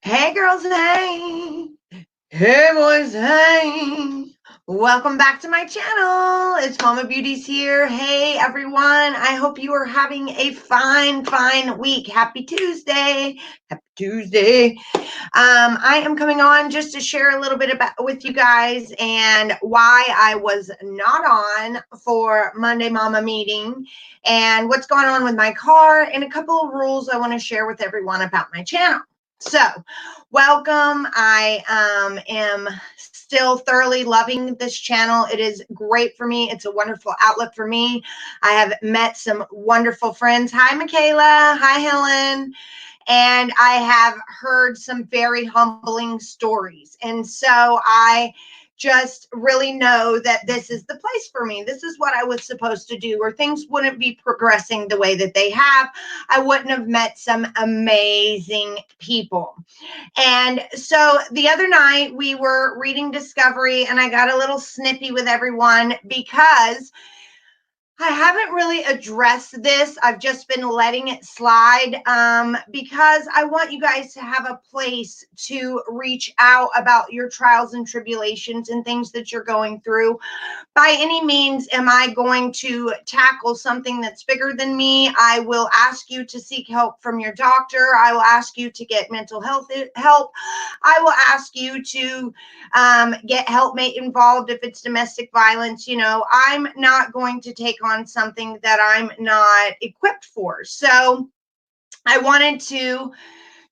Hey girls, hey. Hey boys, hey. Welcome back to my channel. It's Mama Beauties here. Hey everyone. I hope you are having a fine week. Happy Tuesday. Happy Tuesday. I am coming on just to share a little bit about with you guys and why I was not on for Monday Mama meeting and what's going on with my car and a couple of rules I want to share with everyone about my channel. So, welcome. I am still thoroughly loving this channel. It is great for me. It's a wonderful outlet for me. I have met some wonderful friends. Hi, Michaela. Hi, Helen. And I have heard some very humbling stories. And so I just really know that this is the place for me. This is what I was supposed to do, or things wouldn't be progressing the way that they have. I wouldn't have met some amazing people. And so the other night we were reading Discovery, and I got a little snippy with everyone because I haven't really addressed this. I've just been letting it slide because I want you guys to have a place to reach out about your trials and tribulations and things that you're going through. By any means am I going to tackle something that's bigger than me. I will ask you to seek help from your doctor. I will ask you to get mental health help. I will ask you to get helpmate involved if it's domestic violence. You know, I'm not going to take on something that I'm not equipped for. So I wanted to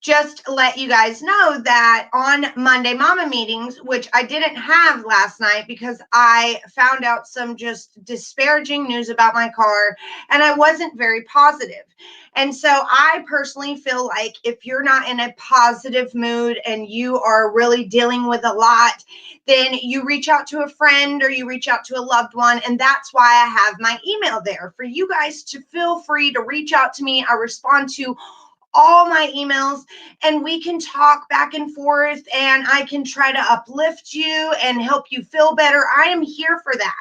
just let you guys know that on Monday Mama meetings, which I didn't have last night because I found out some just disparaging news about my car and I wasn't very positive. And so I personally feel like if you're not in a positive mood and you are really dealing with a lot, then you reach out to a friend or you reach out to a loved one. And that's why I have my email there for you guys to feel free to reach out to me. I respond to all my emails and we can talk back and forth and I can try to uplift you and help you feel better. I am here for that.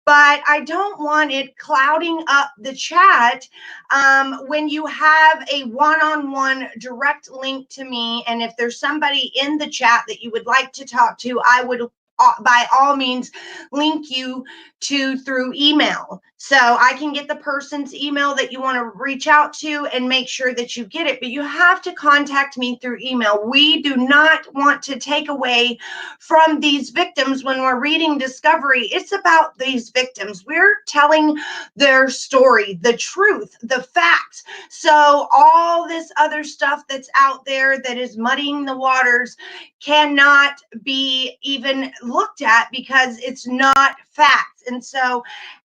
But I don't want it clouding up the chat when you have a one-on-one direct link to me. And if there's somebody in the chat that you would like to talk to, I would by all means link you to through email so I can get the person's email that you want to reach out to and make sure that you get it. But you have to contact me through email. We do not want to take away from these victims when we're reading Discovery. It's about these victims. We're telling their story, the truth, the facts. So all this other stuff that's out there that is muddying the waters cannot be even looked at because it's not facts. And so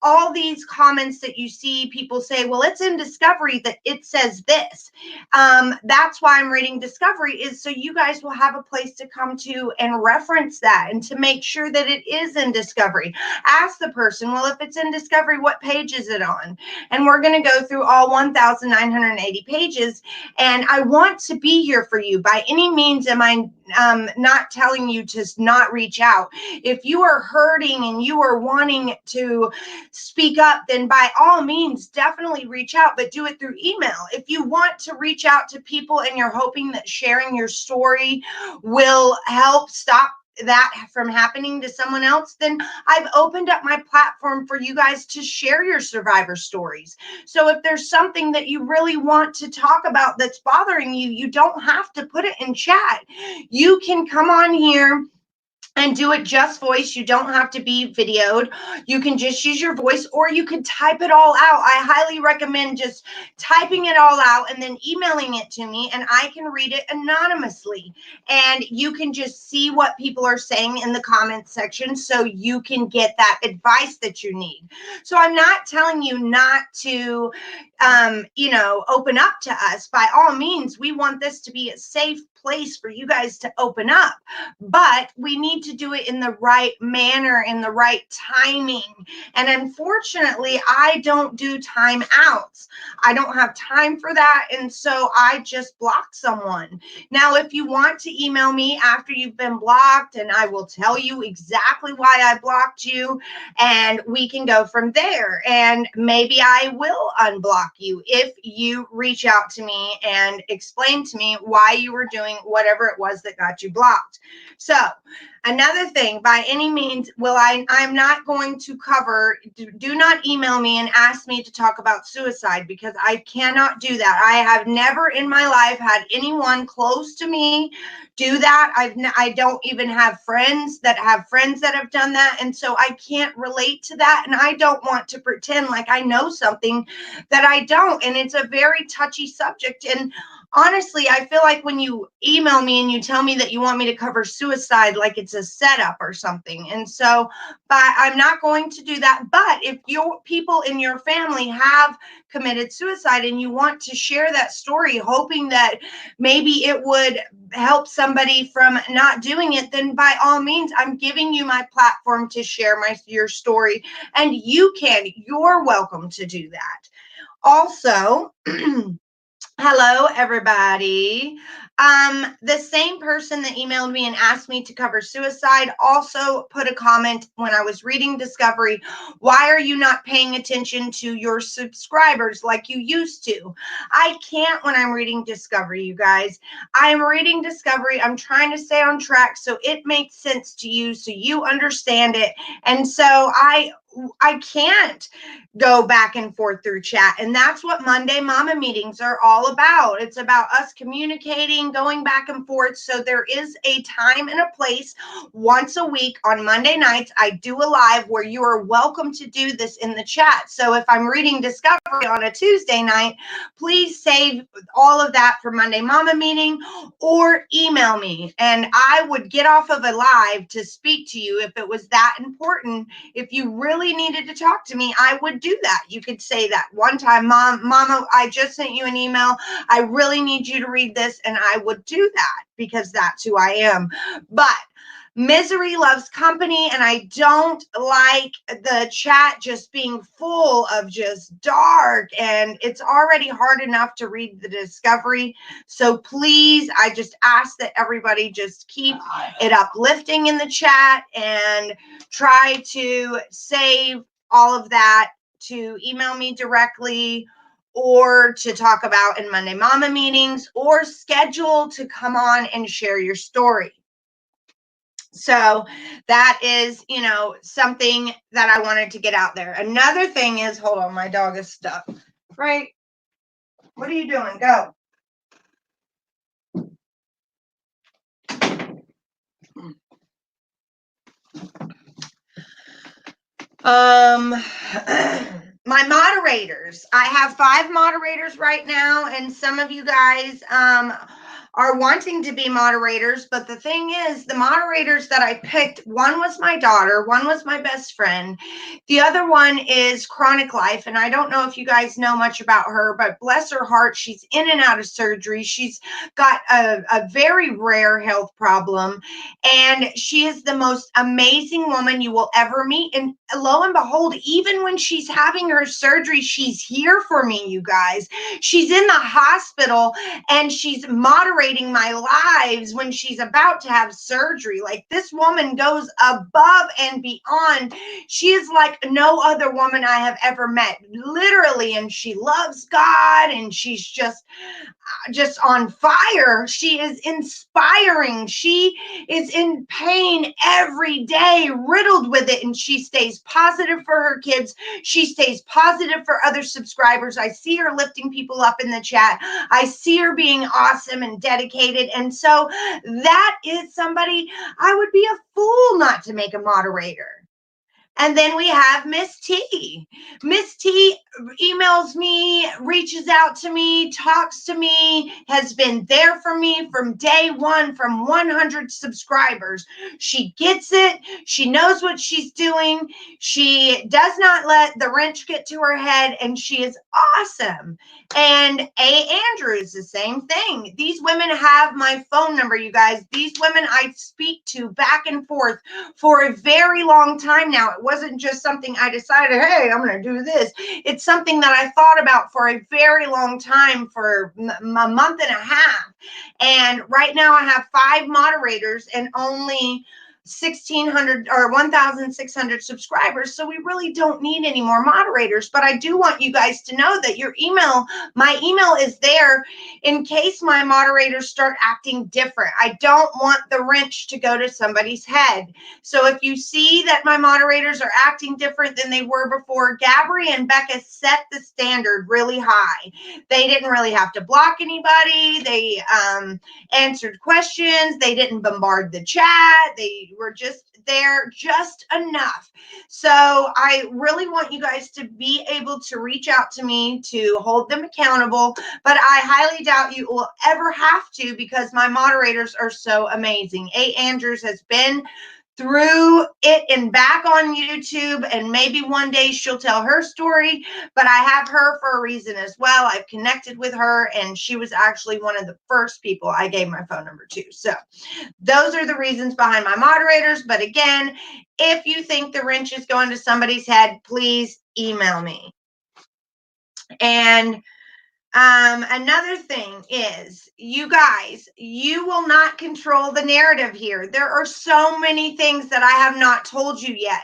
all these comments that you see people say, well, it's in Discovery that it says this. That's why I'm reading Discovery, is so you guys will have a place to come to and reference that and to make sure that it is in Discovery. Ask the person, well, if it's in Discovery, what page is it on? And we're going to go through all 1,980 pages. And I want to be here for you. By any means am I not telling you to not reach out. If you are hurting and you are wanting to speak up, then by all means, definitely reach out, but do it through email. If you want to reach out to people and you're hoping that sharing your story will help stop that from happening to someone else, then I've opened up my platform for you guys to share your survivor stories. So if there's something that you really want to talk about that's bothering you, you don't have to put it in chat. You can come on here and do it just voice. You don't have to be videoed. You can just use your voice, or you could type it all out. I highly recommend just typing it all out and then emailing it to me, and I can read it anonymously. And you can just see what people are saying in the comments section so you can get that advice that you need. So I'm not telling you not to, open up to us. By all means, we want this to be a safe place for you guys to open up, but we need to to do it in the right manner, in the right timing. And unfortunately, I don't do timeouts. I don't have time for that. And so I just block someone. Now, if you want to email me after you've been blocked, and I will tell you exactly why I blocked you, and we can go from there. And maybe I will unblock you if you reach out to me and explain to me why you were doing whatever it was that got you blocked. So, another thing, by any means, I'm not going to cover, do not email me and ask me to talk about suicide, because I cannot do that. I have never in my life had anyone close to me do that. I don't even have friends that have done that. And so I can't relate to that. And I don't want to pretend like I know something that I don't. And it's a very touchy subject. And honestly, I feel like when you email me and you tell me that you want me to cover suicide, like it's a setup or something. And so, but I'm not going to do that. But if your people in your family have committed suicide and you want to share that story, hoping that maybe it would help somebody from not doing it, then by all means, I'm giving you my platform to share your story, and you're welcome to do that. Also, hello, everybody. The same person that emailed me and asked me to cover suicide also put a comment when I was reading Discovery. Why are you not paying attention to your subscribers like you used to? I can't when I'm reading Discovery, you guys. I'm reading Discovery. I'm trying to stay on track so it makes sense to you, so you understand it. And so I can't go back and forth through chat. And that's what Monday Mama meetings are all about. It's about us communicating, going back and forth. So there is a time and a place once a week on Monday nights. I do a live where you are welcome to do this in the chat. So if I'm reading Discovery on a Tuesday night, please save all of that for Monday Mama meeting or email me. And I would get off of a live to speak to you if it was that important. If you really needed to talk to me, I would do that. You could say that one time, Mama, I just sent you an email. I really need you to read this. And I would do that because that's who I am. But misery loves company, and I don't like the chat just being full of just dark, and it's already hard enough to read the Discovery. So please, I just ask that everybody just keep it uplifting in the chat and try to save all of that to email me directly or to talk about in Monday Mama meetings, or schedule to come on and share your story. So that is, something that I wanted to get out there. Another thing is, hold on, my dog is stuck. Right? What are you doing? Go. My moderators. I have 5 moderators right now, and some of you guys are wanting to be moderators, but the thing is, the moderators that I picked, one was my daughter, one was my best friend, the other one is Chronic Life, and I don't know if you guys know much about her, but bless her heart, she's in and out of surgery. She's got a very rare health problem, and she is the most amazing woman you will ever meet. And lo and behold, even when she's having her surgery, she's here for me, you guys. She's in the hospital and she's moderating my lives when she's about to have surgery. Like, this woman goes above and beyond. She is like no other woman I have ever met, literally. And she loves God, and she's just on fire. She is inspiring. She is in pain every day, riddled with it, and she stays positive for her kids. She stays positive for other subscribers. I see her lifting people up in the chat. I see her being awesome and dedicated. And so that is somebody I would be a fool not to make a moderator. And then we have Miss T. Miss T emails me, reaches out to me, talks to me, has been there for me from day one, from 100 subscribers. She gets it. She knows what she's doing. She does not let the wrench get to her head, and she is awesome. And A. Andrews, the same thing. These women have my phone number, you guys. These women I speak to back and forth for a very long time now. It wasn't just something I decided, hey, I'm going to do this. It's something that I thought about for a very long time, for a month and a half. And right now I have 5 moderators and only 1,600 or 1,600 subscribers. So we really don't need any more moderators. But I do want you guys to know that my email is there in case my moderators start acting different. I don't want the wrench to go to somebody's head. So if you see that my moderators are acting different than they were before, Gabri and Becca set the standard really high. They didn't really have to block anybody. They answered questions. They didn't bombard the chat. They were just there just enough. So I really want you guys to be able to reach out to me to hold them accountable, but I highly doubt you will ever have to, because my moderators are so amazing. A. Andrews has been through it and back on YouTube, and maybe one day she'll tell her story, but I have her for a reason as well. I've connected with her, and she was actually one of the first people I gave my phone number to. So those are the reasons behind my moderators. But again, if you think the wrench is going to somebody's head, please email me. And another thing is, you guys, you will not control the narrative here. There are so many things that I have not told you yet.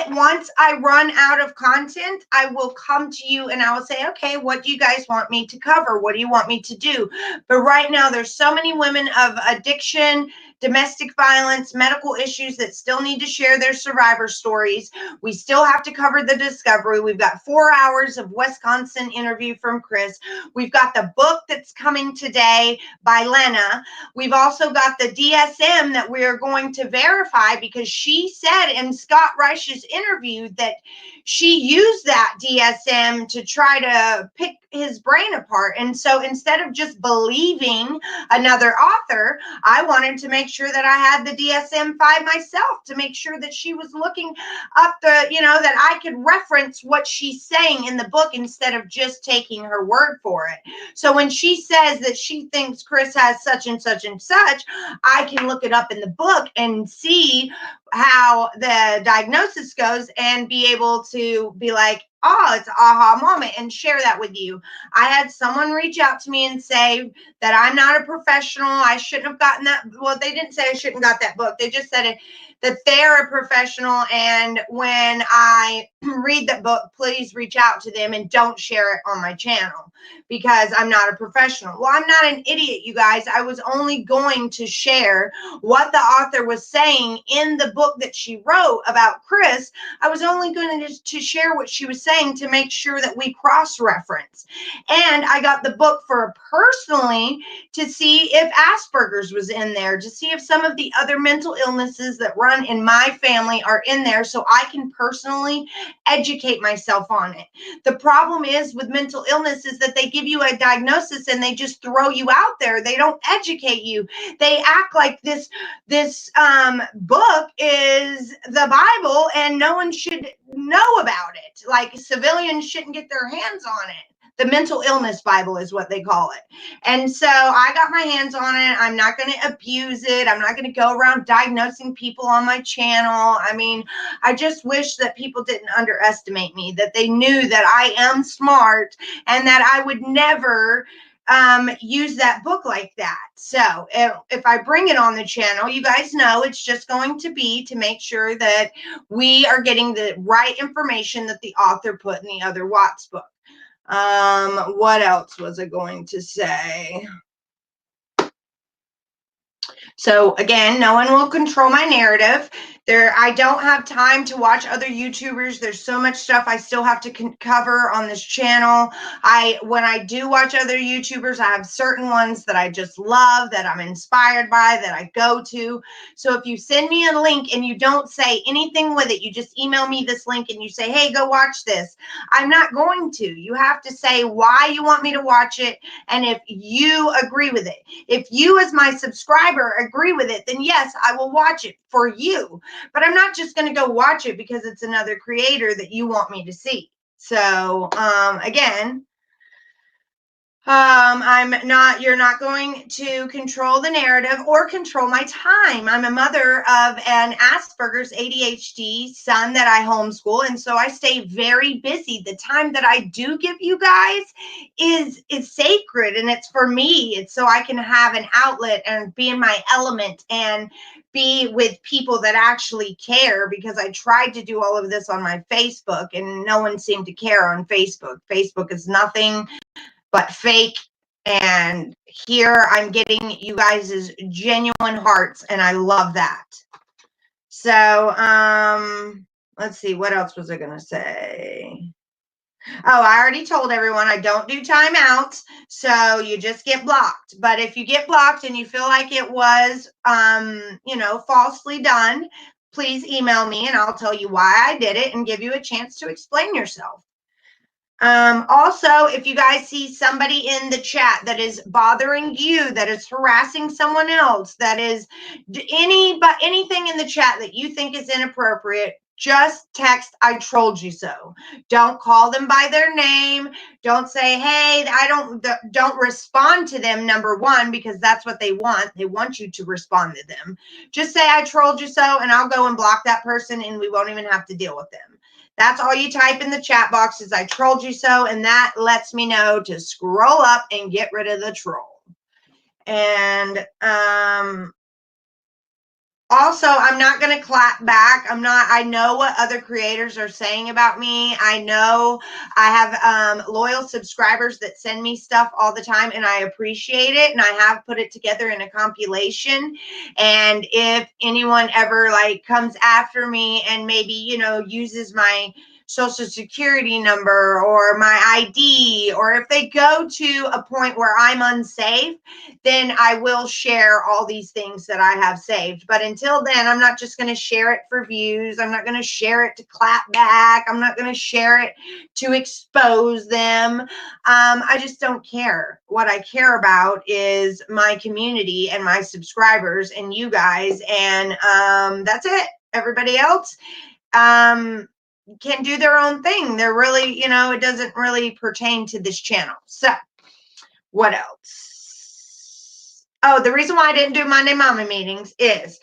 Once I run out of content, I will come to you and I will say, okay, what do you guys want me to cover? What do you want me to do? But right now, there's so many women of addiction, domestic violence, medical issues that still need to share their survivor stories. We still have to cover the discovery. We've got 4 hours of Wisconsin interview from Chris. We've got the book that's coming today by Lena. We've also got the DSM that we're going to verify, because she said in Scott Reich's interview that she used that DSM to try to pick his brain apart. And so instead of just believing another author, I wanted to make sure that I had the DSM-5 myself, to make sure that she was looking up that I could reference what she's saying in the book instead of just taking her word for it. So when she says that she thinks Chris has such and such and such, I can look it up in the book and see how the diagnosis goes and be able to be like, oh, it's an aha moment, and share that with you. I had someone reach out to me and say that I'm not a professional. I shouldn't have gotten that. Well, they didn't say I shouldn't got that book. They just said that they're a professional, and when I read that book, please reach out to them and don't share it on my channel, because I'm not a professional. Well, I'm not an idiot, you guys. I was only going to share what the author was saying in the book that she wrote about Chris. I was only going to share what she was saying to make sure that we cross-reference. And I got the book for personally to see if Asperger's was in there, to see if some of the other mental illnesses that run in my family are in there, so I can personally educate myself on it. The problem is with mental illness is that they give you a diagnosis and they just throw you out there. They don't educate you. They act like this book is the Bible and no one should know about it. Like civilians shouldn't get their hands on it. The mental illness Bible is what they call it. And so I got my hands on it. I'm not going to abuse it. I'm not going to go around diagnosing people on my channel. I mean, I just wish that people didn't underestimate me, that they knew that I am smart and that I would never use that book like that. So if I bring it on the channel, you guys know it's just going to be to make sure that we are getting the right information that the author put in the other Watts book. What else was I going to say? So again, no one will control my narrative. I don't have time to watch other YouTubers. There's so much stuff I still have to cover on this channel. When I do watch other YouTubers, I have certain ones that I just love, that I'm inspired by, that I go to. So if you send me a link and you don't say anything with it, you just email me this link and you say, hey, go watch this, I'm not going to. You have to say why you want me to watch it and if you agree with it. If you as my subscriber agree with it, then yes, I will watch it for you. But I'm not just going to go watch it because it's another creator that you want me to see. So again, you're not going to control the narrative or control my time. I'm a mother of an Asperger's ADHD son that I homeschool. And so I stay very busy. The time that I do give you guys is sacred, and it's for me. It's so I can have an outlet and be in my element and be with people that actually care, because I tried to do all of this on my Facebook and no one seemed to care on Facebook. Facebook is nothing but fake. And here I'm getting you guys' genuine hearts, and I love that. So, let's see, what else was I going to say? Oh, I already told everyone I don't do timeouts, so you just get blocked. But if you get blocked and you feel like it was, falsely done, please email me and I'll tell you why I did it and give you a chance to explain yourself. Also, if you guys see somebody in the chat that is bothering you, that is harassing someone else, that is anything in the chat that you think is inappropriate, just text "I trolled you so." Don't call them by their name. Don't say, "Hey, don't respond to them." Number one, because that's what they want. They want you to respond to them. Just say "I trolled you so," and I'll go and block that person, and we won't even have to deal with them. That's all you type in the chat box is "I trolled you so," and that lets me know to scroll up and get rid of the troll. And also, I'm not going to clap back. I know what other creators are saying about me. I know I have loyal subscribers that send me stuff all the time, and I appreciate it. And I have put it together in a compilation. And if anyone ever comes after me and maybe, uses my social security number or my ID, or if they go to a point where I'm unsafe, then I will share all these things that I have saved. But until then, I'm not just going to share it for views. I'm not going to share it to clap back. I'm not going to share it to expose them. I just don't care. What I care about is my community and my subscribers and you guys. And that's it. Everybody else can do their own thing. They're really, it doesn't really pertain to this channel. So what else? Oh, the reason why I didn't do Monday Mama meetings is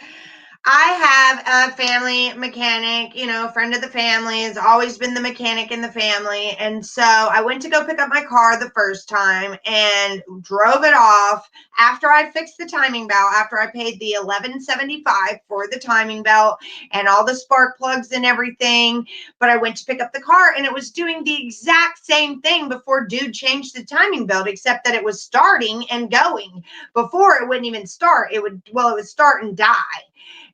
I have a family mechanic, friend of the family, has always been the mechanic in the family. And so I went to go pick up my car the first time and drove it off after I fixed the timing belt, after I paid the $11.75 for the timing belt and all the spark plugs and everything. But I went to pick up the car and it was doing the exact same thing before dude changed the timing belt, except that it was starting and going. Before, it wouldn't even start. It would start and die.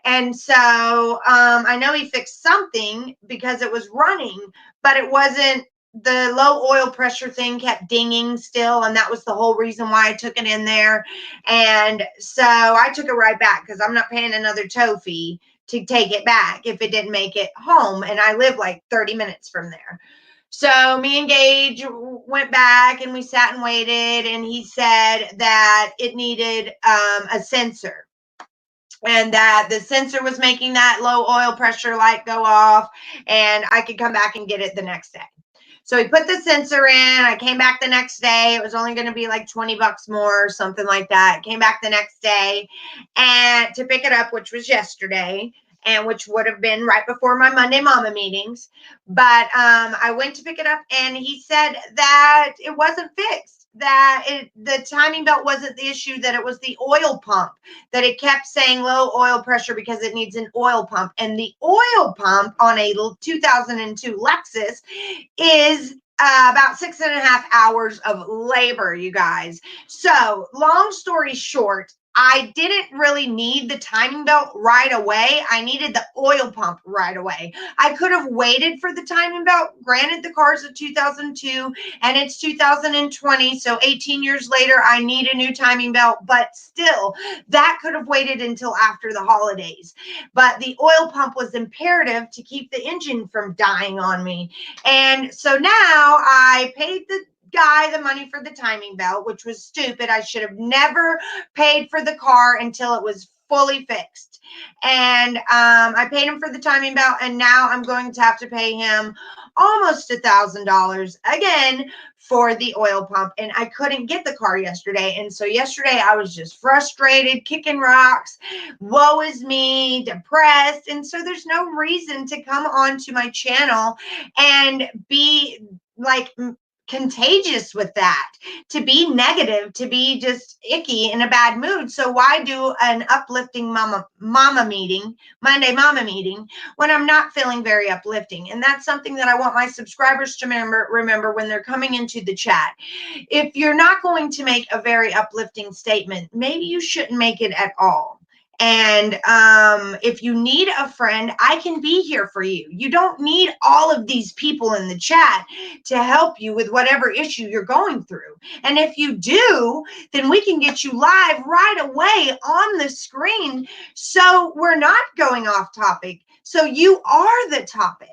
And so I know he fixed something because it was running, but it wasn't, the low oil pressure thing kept dinging still. And that was the whole reason why I took it in there. And so I took it right back because I'm not paying another tow fee to take it back if it didn't make it home. And I live 30 minutes from there. So me and Gage went back and we sat and waited. And he said that it needed a sensor, and that the sensor was making that low oil pressure light go off, and I could come back and get it the next day. So he put the sensor in. I came back the next day. It was only going to be $20 more or something like that. Came back the next day and to pick it up, which was yesterday, and which would have been right before my Monday Mama meetings. But I went to pick it up, and he said that it wasn't fixed, that the timing belt wasn't the issue, that it was the oil pump, that it kept saying low oil pressure because it needs an oil pump. And the oil pump on a 2002 Lexus is about 6.5 hours of labor, you guys. So long story short, I didn't really need the timing belt right away. I needed the oil pump right away. I could have waited for the timing belt. Granted, the car's a 2002 and it's 2020. So 18 years later, I need a new timing belt, but still, that could have waited until after the holidays. But the oil pump was imperative to keep the engine from dying on me. And so now I paid the guy the money for the timing belt, which was stupid. I should have never paid for the car until it was fully fixed. And I paid him for the timing belt, and now I'm going to have to pay him almost $1,000 again for the oil pump. And I couldn't get the car yesterday. And so yesterday I was just frustrated, kicking rocks. Woe is me, depressed. And so there's no reason to come onto my channel and be like contagious with that, to be negative, to be just icky in a bad mood. So why do an uplifting mama meeting, Monday mama meeting, when I'm not feeling very uplifting? And that's something that I want my subscribers to remember when they're coming into the chat. If you're not going to make a very uplifting statement, maybe you shouldn't make it at all. And if you need a friend, I can be here for you. You don't need all of these people in the chat to help you with whatever issue you're going through. And if you do, then we can get you live right away on the screen. So we're not going off topic. So you are the topic.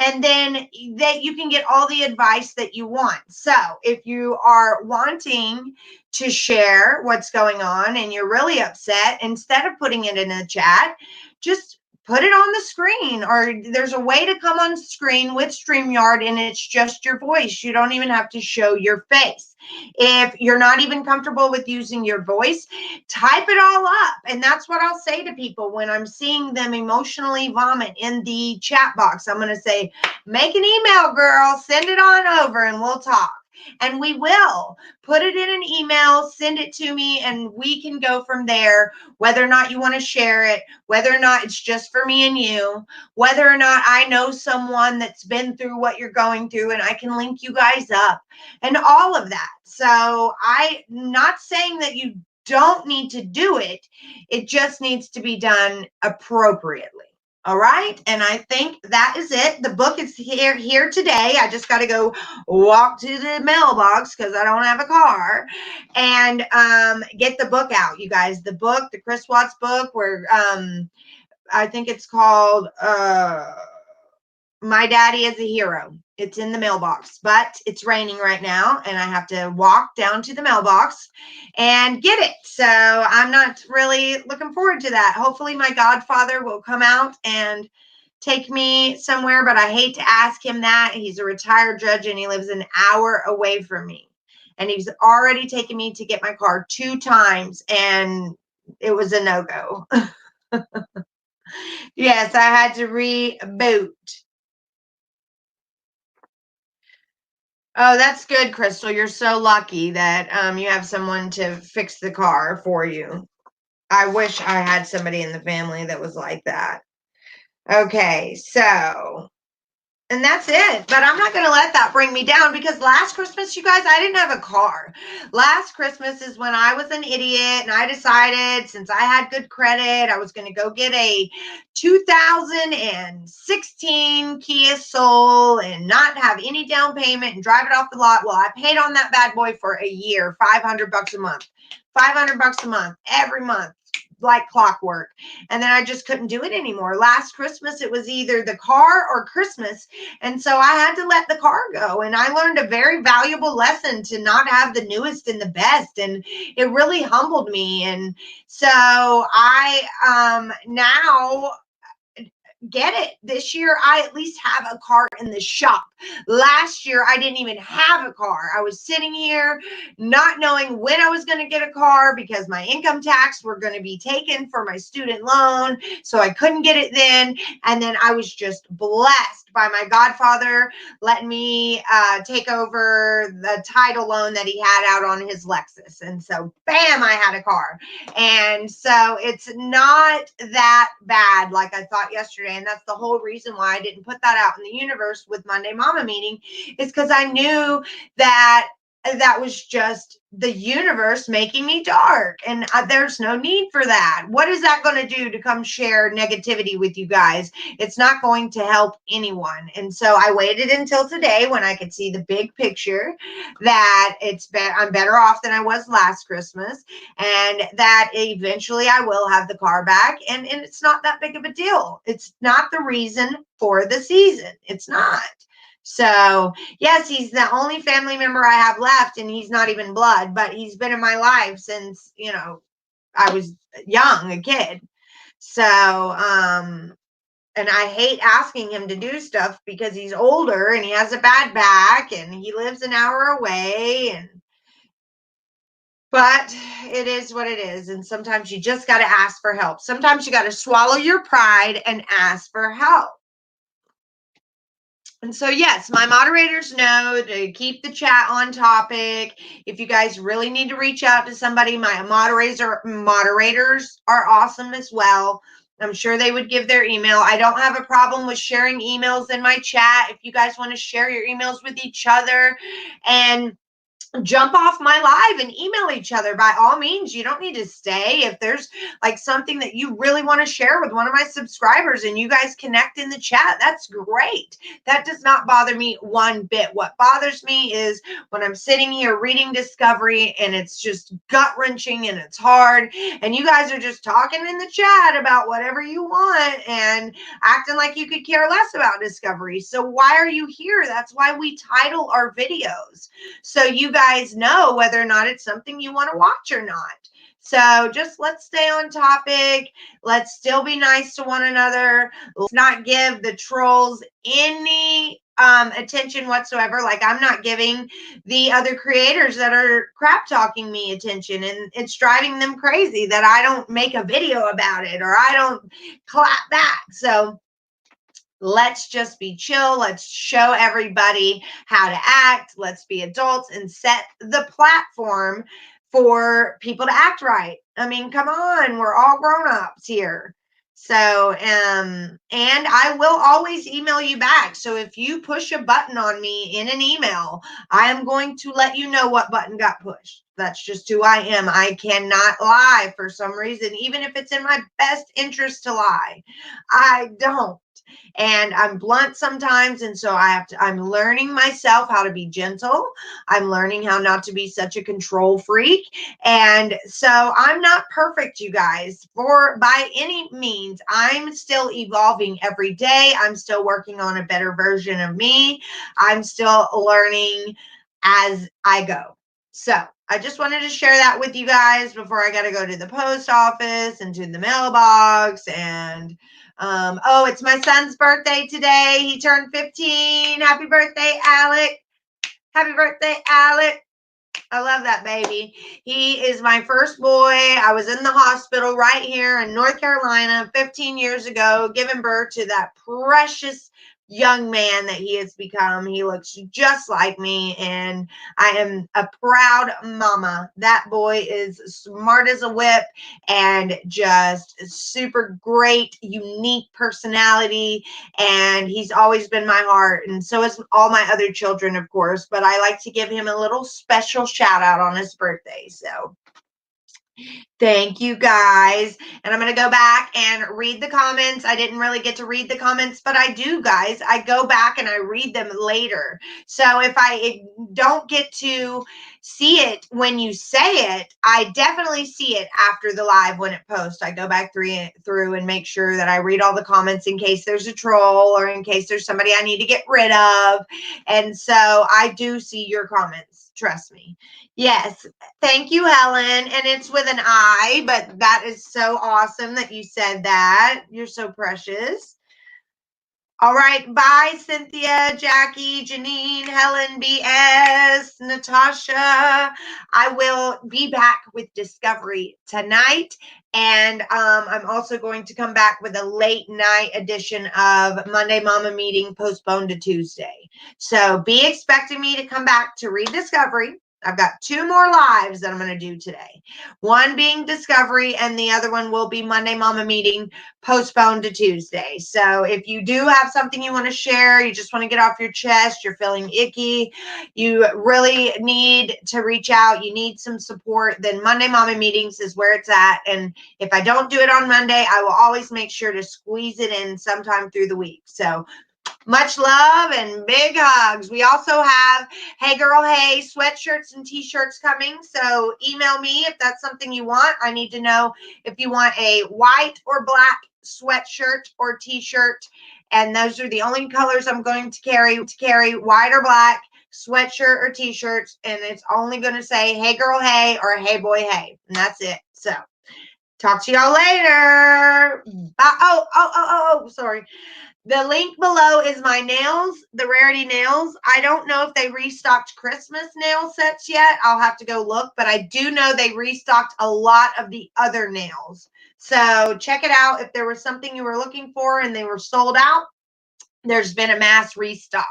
And then that you can get all the advice that you want. So if you are wanting to share what's going on and you're really upset, instead of putting it in the chat, just put it on the screen, or there's a way to come on screen with StreamYard and it's just your voice. You don't even have to show your face. If you're not even comfortable with using your voice, type it all up. And that's what I'll say to people when I'm seeing them emotionally vomit in the chat box. I'm going to say, make an email, girl, send it on over and we'll talk. And we will put it in an email, send it to me, and we can go from there, whether or not you want to share it, whether or not it's just for me and you, whether or not I know someone that's been through what you're going through and I can link you guys up and all of that. So I'm not saying that you don't need to do it. It just needs to be done appropriately. All right. And I think that is it. The book is here today. I just got to go walk to the mailbox because I don't have a car and get the book out, you guys. The book, the Chris Watts book, where I think it's called My Daddy is a Hero. It's in the mailbox, but it's raining right now and I have to walk down to the mailbox and get it. So I'm not really looking forward to that. Hopefully my godfather will come out and take me somewhere, but I hate to ask him that. He's a retired judge and he lives an hour away from me. And he's already taken me to get my car 2 times and it was a no-go. Yes, I had to reboot. Oh, that's good, Crystal. You're so lucky that you have someone to fix the car for you. I wish I had somebody in the family that was like that. Okay, so, and that's it. But I'm not going to let that bring me down because last Christmas, you guys, I didn't have a car. Last Christmas is when I was an idiot and I decided, since I had good credit, I was going to go get a 2016 Kia Soul and not have any down payment and drive it off the lot. Well, I paid on that bad boy for a year, $500 a month. $500 a month, every month, like clockwork. And then I just couldn't do it anymore. Last Christmas, it was either the car or Christmas. And so I had to let the car go. And I learned a very valuable lesson to not have the newest and the best. And it really humbled me. And so I now get it. This year, I at least have a car in the shop. Last year, I didn't even have a car. I was sitting here not knowing when I was going to get a car because my income tax were going to be taken for my student loan. So I couldn't get it then. And then I was just blessed by my godfather letting me take over the title loan that he had out on his Lexus. And so, bam, I had a car. And so it's not that bad like I thought yesterday. And that's the whole reason why I didn't put that out in the universe with Monday Mama meeting, is because I knew that that was just the universe making me dark, and there's no need for that. What is that going to do to come share negativity with you guys? It's not going to help anyone. And so I waited until today when I could see the big picture that I'm better off than I was last Christmas, and that eventually I will have the car back, and it's not that big of a deal. It's not the reason for the season. It's not. So yes, he's the only family member I have left, and he's not even blood, but he's been in my life since, I was young, a kid. So, and I hate asking him to do stuff because he's older and he has a bad back and he lives an hour away, but it is what it is. And sometimes you just got to ask for help. Sometimes you got to swallow your pride and ask for help. And so, yes, my moderators know to keep the chat on topic. If you guys really need to reach out to somebody, my moderators are awesome as well. I'm sure they would give their email. I don't have a problem with sharing emails in my chat. If you guys want to share your emails with each other and jump off my live and email each other, by all means. You don't need to stay. If there's like something that you really want to share with one of my subscribers and you guys connect in the chat, that's great. That does not bother me one bit. What bothers me is when I'm sitting here reading Discovery and it's just gut-wrenching and it's hard and you guys are just talking in the chat about whatever you want and acting like you could care less about Discovery. So why are you here? That's why we title our videos, so you guys know whether or not it's something you want to watch or not. So just let's stay on topic. Let's still be nice to one another. Let's not give the trolls any attention whatsoever. Like I'm not giving the other creators that are crap talking me attention, and it's driving them crazy that I don't make a video about it or I don't clap back. So let's just be chill. Let's show everybody how to act. Let's be adults and set the platform for people to act right. I mean, come on, we're all grown-ups here. So, and I will always email you back. So if you push a button on me in an email, I am going to let you know what button got pushed. That's just who I am. I cannot lie for some reason, even if it's in my best interest to lie. I don't. And I'm blunt sometimes, and so I'm learning myself how to be gentle. I'm learning how not to be such a control freak. And so I'm not perfect, you guys, by any means. I'm still evolving every day. I'm still working on a better version of me. I'm still learning as I go. So I just wanted to share that with you guys before I got to go to the post office and to the mailbox. And oh, it's my son's birthday today. He turned 15. Happy birthday, Alec. Happy birthday, Alec. I love that baby. He is my first boy. I was in the hospital right here in North Carolina 15 years ago, giving birth to that precious young man that he has become. He looks just like me, and I am a proud mama. That boy is smart as a whip and just super great, unique personality, and he's always been my heart, and so is all my other children, of course, but I like to give him a little special shout out on his birthday. So thank you guys. And I'm going to go back and read the comments. I didn't really get to read the comments, but I do, guys. I go back and I read them later. So if I don't get to see it when you say it, I definitely see it after the live when it posts. I go back through and make sure that I read all the comments in case there's a troll or in case there's somebody I need to get rid of. And so I do see your comments. Trust me. Yes. Thank you, Helen. And it's with an I, but that is so awesome that you said that. You're so precious. All right. Bye, Cynthia, Jackie, Janine, Helen, BS, Natasha. I will be back with Discovery tonight. And I'm also going to come back with a late night edition of Monday Mama Meeting postponed to Tuesday. So be expecting me to come back to read Discovery. I've got 2 more lives that I'm going to do today. One being Discovery, and the other one will be Monday Mama Meeting, postponed to Tuesday. So if you do have something you want to share, you just want to get off your chest, you're feeling icky, you really need to reach out, you need some support, then Monday Mama Meetings is where it's at. And if I don't do it on Monday, I will always make sure to squeeze it in sometime through the week. So much love and big hugs. We also have Hey Girl Hey sweatshirts and t-shirts coming. So email me if that's something you want. I need to know if you want a white or black sweatshirt or t-shirt. And those are the only colors I'm going to carry, white or black sweatshirt or t-shirts. And it's only going to say Hey Girl Hey or Hey Boy Hey. And that's it. So talk to y'all later. Sorry. The link below is my nails, the Rarity Nails. I don't know if they restocked Christmas nail sets yet. I'll have to go look, but I do know they restocked a lot of the other nails. So check it out. If there was something you were looking for and they were sold out, there's been a mass restock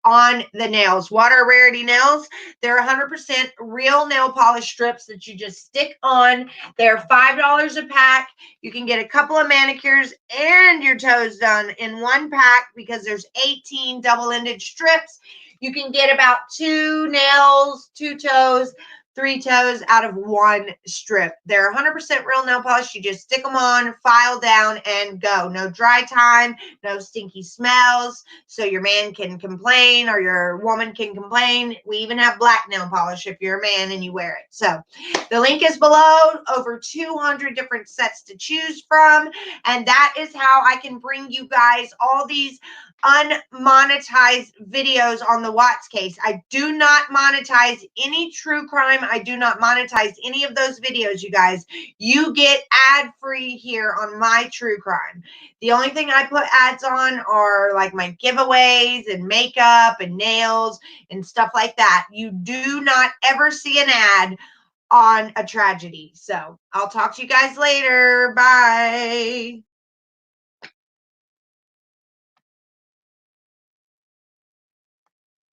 on the nails. What are Rarity Nails? They're 100% real nail polish strips that you just stick on. They're $5 a pack. You can get a couple of manicures and your toes done in one pack because there's 18 double-ended strips. You can get about 2 nails, 2 toes, 3 toes out of one strip. They're 100% real nail polish. You just stick them on, file down, and go. No dry time, no stinky smells, so your man can complain or your woman can complain. We even have black nail polish if you're a man and you wear it. So the link is below. Over 200 different sets to choose from, and that is how I can bring you guys all these unmonetized videos on the Watts case. I do not monetize any true crime. I do not monetize any of those videos, you guys. You get ad-free here on my true crime. The only thing I put ads on are like my giveaways and makeup and nails and stuff like that. You do not ever see an ad on a tragedy. So I'll talk to you guys later. Bye.